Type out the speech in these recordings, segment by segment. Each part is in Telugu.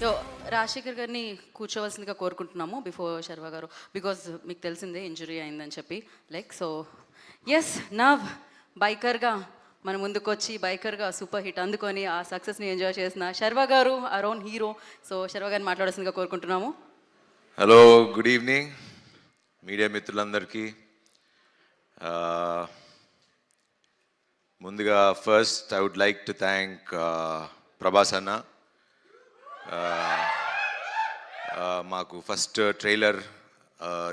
సో రాజశేఖర్ గారిని కూర్చోవలసిందిగా కోరుకుంటున్నాము బిఫోర్ శర్వా గారు, బికాజ్ మీకు తెలిసిందే ఇంజురీ అయిందని చెప్పి. సో ఎస్, నవ్ బైకర్గా మన ముందుకు వచ్చి బైకర్గా సూపర్ హిట్ అందుకొని ఆ సక్సెస్ని ఎంజాయ్ చేసిన Sharwa garu, our own hero. So Sharwa గారిని మాట్లాడాల్సిందిగా కోరుకుంటున్నాము. హలో, గుడ్ ఈవినింగ్ మీడియా మిత్రులందరికీ. ముందుగా first I would like to thank Prabhas అన్న. మాకు ఫస్ట్ ట్రైలర్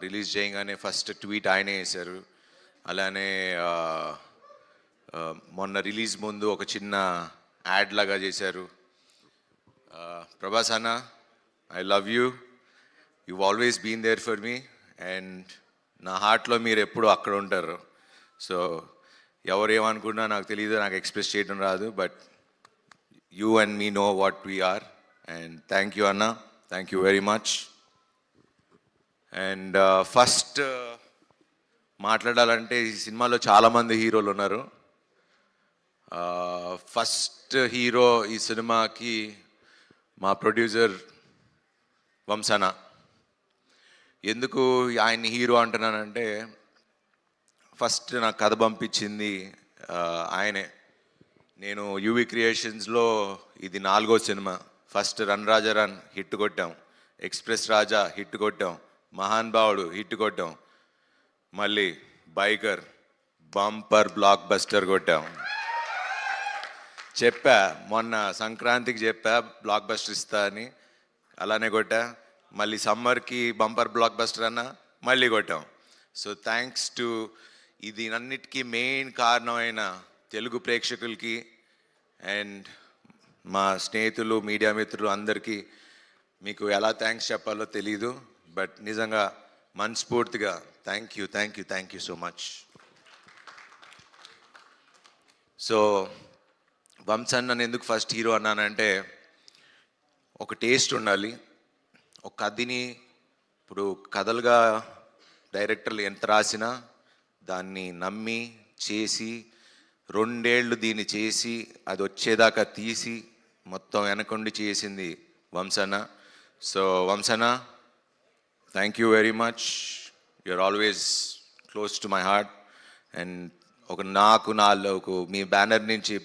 రిలీజ్ చేయగానే ఫస్ట్ ట్వీట్ ఆయనే వేశారు. అలానే మొన్న రిలీజ్ ముందు ఒక చిన్న యాడ్ లాగా చేశారు. ప్రభాస్ అన్న, I love you, you've always been there for me, and నా హార్ట్లో మీరు ఎప్పుడు అక్కడ ఉంటారు. సో ఎవరు ఏమనుకున్నా నాకు తెలియదు, నాకు ఎక్స్ప్రెస్ చేయడం రాదు, but you and me know what we are. And thank you అన్న, thank you very much. And first మాట్లాడాలంటే ఈ సినిమాలో చాలామంది హీరోలు ఉన్నారు. ఫస్ట్ హీరో ఈ సినిమాకి మా ప్రొడ్యూసర్ వంశన. ఎందుకు ఆయన్ని హీరో అంటున్నానంటే, ఫస్ట్ నాకు కథ పంపించింది ఆయనే. నేను యూవి క్రియేషన్స్లో ఇది 4వ సినిమా. ఫస్ట్ రన్ రాజా రన్ హిట్ కొట్టాం, ఎక్స్ప్రెస్ రాజా హిట్ కొట్టాం, మహాన్ భావుడు హిట్ కొట్టాం, మళ్ళీ బైకర్ బంపర్ బ్లాక్ బస్టర్ కొట్టాం. చెప్పా మొన్న సంక్రాంతికి చెప్పా బ్లాక్ బస్టర్ ఇస్తా అని, అలానే కొట్టా. మళ్ళీ సమ్మర్కి బంపర్ బ్లాక్ బస్టర్ అన్న మళ్ళీ కొట్టాం. సో థ్యాంక్స్ టు ఇది అన్నిటికీ మెయిన్ కారణమైన తెలుగు ప్రేక్షకులకి అండ్ మా స్నేహితులు మీడియా మిత్రులు అందరికీ మీకు ఎలా థ్యాంక్స్ చెప్పాలో తెలీదు, బట్ నిజంగా మనస్ఫూర్తిగా thank you, thank you, thank you so much. So Vamshan నన్ను ఎందుకు ఫస్ట్ హీరో అన్నానంటే, ఒక టేస్ట్ ఉండాలి. ఒక కథని ఇప్పుడు కథలుగా డైరెక్టర్లు ఎంత రాసినా దాన్ని నమ్మి చేసి 2 ఏళ్ళు దీన్ని చేసి అది వచ్చేదాకా తీసి మొత్తం వెనకుండి చేసింది Vamshana. So Vamshana, thank you very much. You're always close to my heart. And నాకు 4 మీ బ్యానర్ నుంచి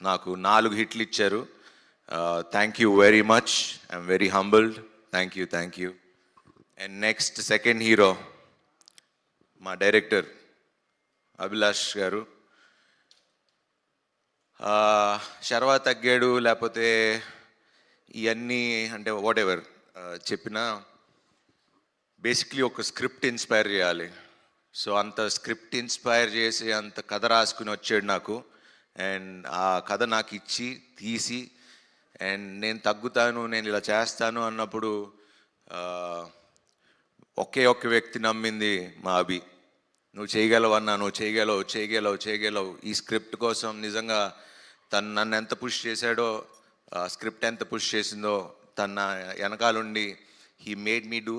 నాకు 4 హిట్లు ఇచ్చారు. Thank you very much. I'm very humbled. Thank you, thank you. And next second hero మా డైరెక్టర్ అభిలాష్ గారు. శర్వా తగ్గాడు లేకపోతే ఇవన్నీ అంటే వాట్ ఎవర్ చెప్పినా బేసిక్లీ ఒక స్క్రిప్ట్ ఇన్స్పైర్ చేయాలి. సో అంత స్క్రిప్ట్ ఇన్స్పైర్ చేసి అంత కథ రాసుకుని వచ్చాడు నాకు. అండ్ ఆ కథ నాకు ఇచ్చి తీసి అండ్ నేను తగ్గుతాను, నేను ఇలా చేస్తాను అన్నప్పుడు ఒకే ఒక్క వ్యక్తి నమ్మింది మా అభి. నువ్వు చేయగలవు అన్నా, నువ్వు చేయగలవు, చేయగలవు, చేయగలవు. ఈ స్క్రిప్ట్ కోసం నిజంగా తను నన్ను ఎంత పుష్ చేశాడో, స్క్రిప్ట్ ఎంత పుష్ చేసిందో తన వెనకాలండి he made me do.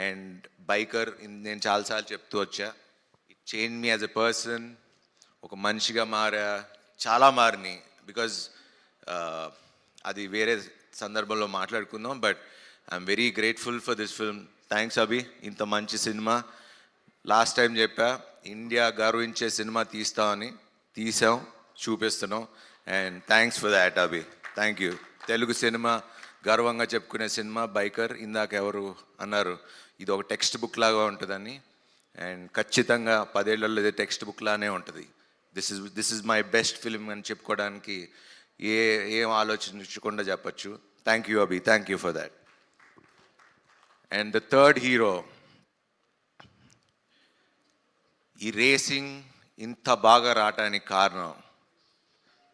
And biker నేను చాలాసార్లు చెప్తూ వచ్చా, it change me as a person. ఒక మనిషిగా మారా, చాలా మారినాయి. బికాజ్ అది వేరే సందర్భంలో మాట్లాడుకుందాం, but I'm very grateful for this film. Thanks Abhi, ఇంత మంచి సినిమా. లాస్ట్ టైం చెప్పా ఇండియా గర్వించే సినిమా తీస్తామని, తీసాం, చూపిస్తున్నాం. And thanks for that Abhi, thank you. Telugu సినిమా గర్వంగా చెప్పుకునే సినిమా బైకర్. ఇందాక ఎవరు అన్నారు ఇది ఒక టెక్స్ట్ బుక్ లాగా ఉంటుందని, అండ్ ఖచ్చితంగా 10 ఏళ్లలో ఇది టెక్స్ట్ బుక్ లానే ఉంటుంది. This is my best film అని చెప్పుకోవడానికి ఏం ఆలోచించకుండా చెప్పచ్చు. Thank you Abhi, thank you for that. And the third hero, ఈ రేసింగ్ ఇంత బాగా రావటానికి కారణం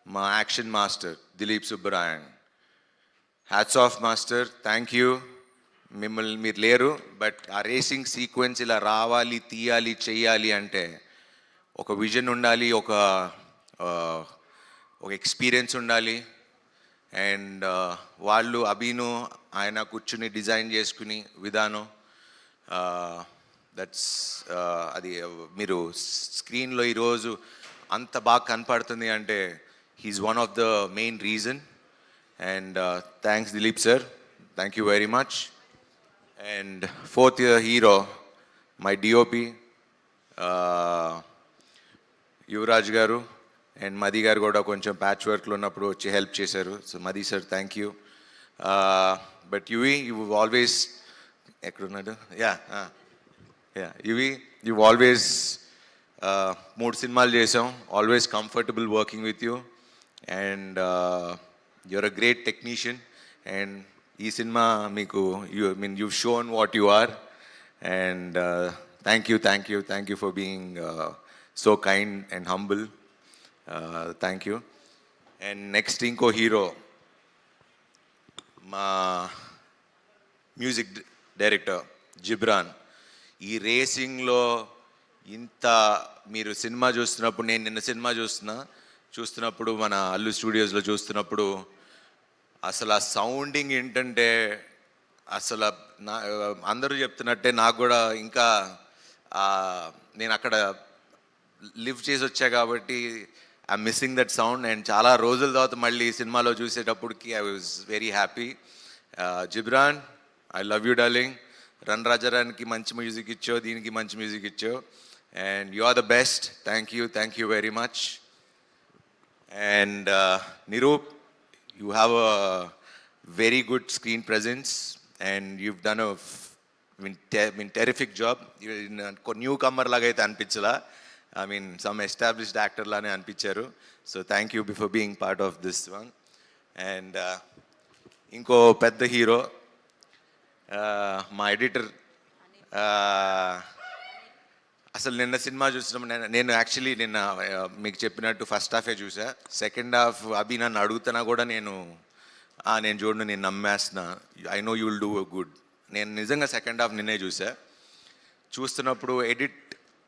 మా action master Dilip Subbarayan. Hats off master, thank you. మీరు లేరు, బట్ ఆ రేసింగ్ సీక్వెన్స్ ఇలా రావాలి, తీయాలి, చెయ్యాలి అంటే ఒక విజన్ ఉండాలి, ఒక ఎక్స్పీరియన్స్ ఉండాలి. అండ్ వాళ్ళు అభిను ఆయన కూర్చుని డిజైన్ చేసుకుని విధానం దట్స్ అది మీరు స్క్రీన్లో ఈరోజు అంత బాగా కనపడుతుంది అంటే he's one of the main reason. And thanks, Dilip sir. Thank you very much. And fourth year hero, my DOP, Yuvraj గారు అండ్ మది గారు కూడా కొంచెం ప్యాచ్ వర్క్లో ఉన్నప్పుడు వచ్చి హెల్ప్ చేశారు. సో మది sir thank you. But you've you always ఎక్కడున్నాడు యా యువి యూ ఆల్వేస్ 3 సినిమాలు చేసాం, always comfortable working with you and you are a great technician. And ఈ సినిమా మీకు you shown what you are and thank you for being so kind and humble. Thank you. And next ఇంకో హీరో మా మ్యూజిక్ డైరెక్టర్ జిబ్రాన్. ఈ రేసింగ్లో ఇంత మీరు సినిమా చూస్తున్నప్పుడు, నేను నిన్న సినిమా చూస్తున్నప్పుడు మన అల్లు స్టూడియోస్లో చూస్తున్నప్పుడు అసలు ఆ సౌండింగ్ ఏంటంటే అసలు అందరూ చెప్తున్నట్టే నాకు కూడా ఇంకా నేను అక్కడ లివ్ చేసి వచ్చా కాబట్టి I'm missing that sound. And చాలా రోజుల తర్వాత మళ్ళీ సినిమాలో చూసేటప్పటికి I was very happy. Ghibran, I love you darling. Run రాజారానికి మంచి మ్యూజిక్ ఇచ్చావు, దీనికి మంచి మ్యూజిక్ ఇచ్చావు and you are the best. Thank you very much. And Niroop, you have a very good screen presence and you've done a terrific job. Newcomer లాగా అయితే అనిపించలా, I mean some established actor లానే అనిపించారు. So thank you before being part of this one. And ఇంకో పెద్ద హీరో మా ఎడిటర్. అసలు నిన్న సినిమా చూసినప్పుడు నేను యాక్చువల్లీ నిన్న మీకు చెప్పినట్టు ఫస్ట్ హాఫే చూసా. సెకండ్ హాఫ్ అభి నన్ను అడుగుతున్నా కూడా నేను చూడను, నేను నమ్మేస్తున్నా, I know you will do good. నేను నిజంగా సెకండ్ హాఫ్ నిన్నే చూస్తున్నప్పుడు edit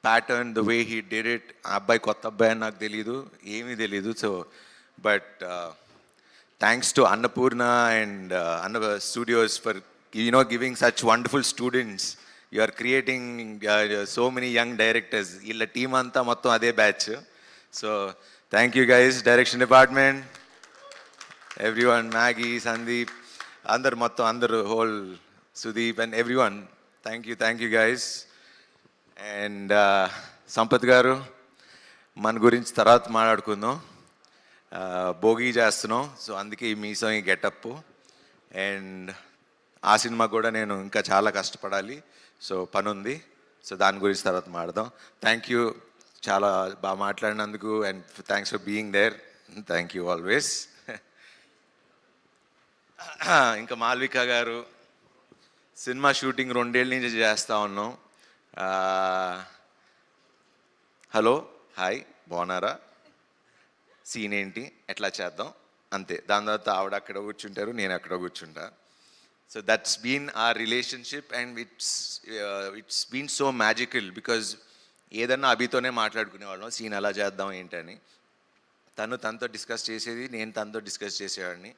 pattern, the way he did it, ఆ అబ్బాయి కొత్త అబ్బాయి అని నాకు తెలీదు, ఏమీ తెలీదు. So but thanks to Annapurna and అన్న studios for giving such wonderful students. You are creating so many young directors. వీళ్ళ టీం అంతా మొత్తం అదే batch. So thank you guys, direction department, everyone, Maggie, Sandeep, అందరు whole Sudeep and everyone. Thank you guys. And Sampath గారు, మన గురించి తర్వాత మాట్లాడుకుందాం. భోగి చేస్తున్నాం, సో అందుకే ఈ మీసం, ఈ గెటప్. అండ్ ఆ సినిమా కూడా నేను ఇంకా చాలా కష్టపడాలి, సో పని ఉంది. సో దాని గురించి తర్వాత మాట్లాడదాం. థ్యాంక్ యూ, చాలా బాగా మాట్లాడినందుకు and thanks for being there. Thank you always. ఇంకా మాల్విక గారు, సినిమా షూటింగ్ 2 ఏళ్ళ నుంచి చేస్తూ ఉన్నాం. హలో, హాయ్, బాగున్నారా, సీన్ ఏంటి, ఎట్లా చేద్దాం, అంతే. దాని తర్వాత ఆవిడ అక్కడ కూర్చుంటారు, నేను అక్కడ కూర్చుంటా. So that's been our relationship and it's been so magical because ఏదన్నా అభితోనే మాట్లాడుకునేవాళ్ళం, సీన్ ఎలా చేద్దాం ఏంటని. తనతో డిస్కస్ చేసేది, నేను తనతో డిస్కస్ చేసేవాడిని.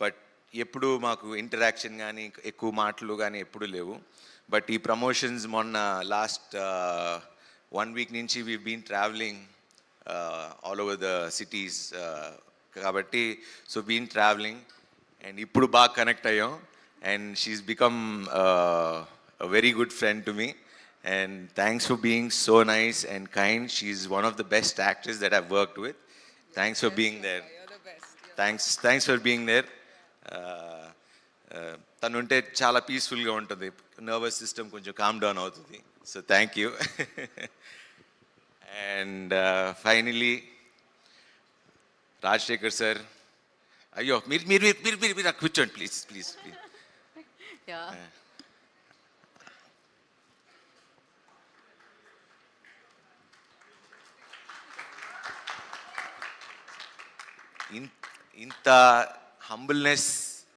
బట్ ఎప్పుడు మాకు ఇంటరాక్షన్ కానీ ఎక్కువ మాటలు కానీ ఎప్పుడు లేవు. బట్ ఈ ప్రమోషన్స్ మొన్న లాస్ట్ 1 వీక్ నుంచి we been travelling all over the cities కాబట్టి సో బీన్ ట్రావెలింగ్ అండ్ ఇప్పుడు బాగా కనెక్ట్ అయ్యాం. And she is become a very good friend to me and thanks for being so nice and kind. She's one of the best actors that I've worked with. Thanks for being there. You're the best. Thanks for being there. తను ఉంటే చాలా పీస్ఫుల్గా ఉంటుంది, నర్వస్ సిస్టమ్ కొంచెం కామ్ డౌన్ అవుతుంది. So thank you. And finally Rajasekhar sir, అయ్యో మీరు కూర్చోండి ప్లీజ్. Yeah. ఇంత హంబుల్నెస్